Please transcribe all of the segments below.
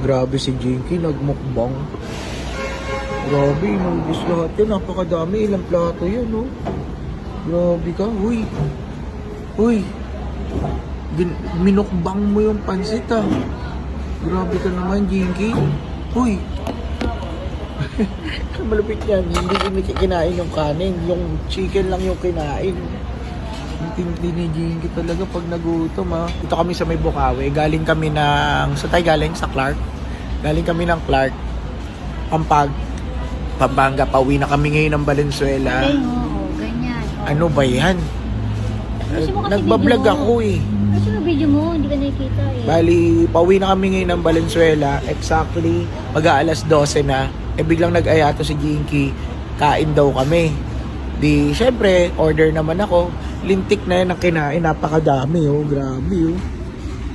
Grabe si Jinky, nagmukbang. Grabe, inubos lahat yun. Napakadami, ilang plato yun, no? Grabe ka, huy. Huy. Minukbang mo yung pansit, ah. Grabe ka naman, Jinky. Huy. Malupit yan. Hindi kinain yung kanin. Yung chicken lang yung kinain. Hindi ni Jinky talaga pag nagutom, ha. Dito kami sa may Bukawi. Galing kami ng... Sa tayo galing? Sa Clark. Galing kami ng Clark. Pampanga. Pauwi na kami ngayon ng Valenzuela. Okay, oo, ganyan. Oo. Ano ba yan? Ayusin mo kasi Nagbablog video mo. ako eh. Kasi yung video mo, hindi ka nakikita eh. Bali, pauwi na kami ngayon ng Valenzuela. Exactly, mag-aalas 12 na. Eh biglang nag-aya to si Jinky. Kain daw kami. Di, syempre, order naman ako. Lintik na yan ang kinain. Napakadami, oh. Grabe, oh.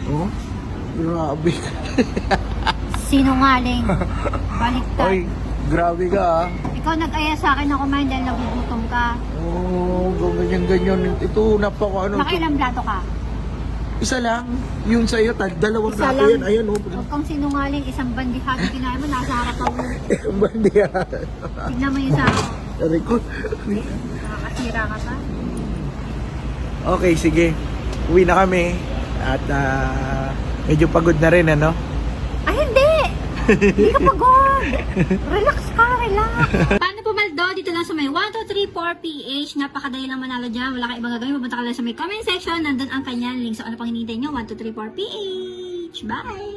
Oh, grabe. Sinungaling. Baliktad. Oy, grabe ka, ah. Ikaw nag-aya sa akin na kumain dahil nagugutom ka. Oh, ganyan-ganyan. Ito, napaka ano. Nakailang plato ka? Isa lang. Yung sa'yo, dalawang Isa plato lang. yan. Ayan, oh. Huwag kang sinungaling. Isang bandihado kinain mo, nasa harapan mo. Bandiya. Tignan mo yung sa ako. Sabi ko. Nakakasira ka pa. Okay, sige. Uwi na kami. At medyo pagod na rin, ano? Ay, hindi! Hindi ka pagod! Relax ka, relax! Paano pumaldo? Dito lang sa may 1234 PH. Napakadali lang manalo dyan. Wala kang ibang gagawin. Pupunta ka lang sa may comment section. Nandun ang kanyang link. So ano pang hinihintay nyo? 1234 PH. Bye!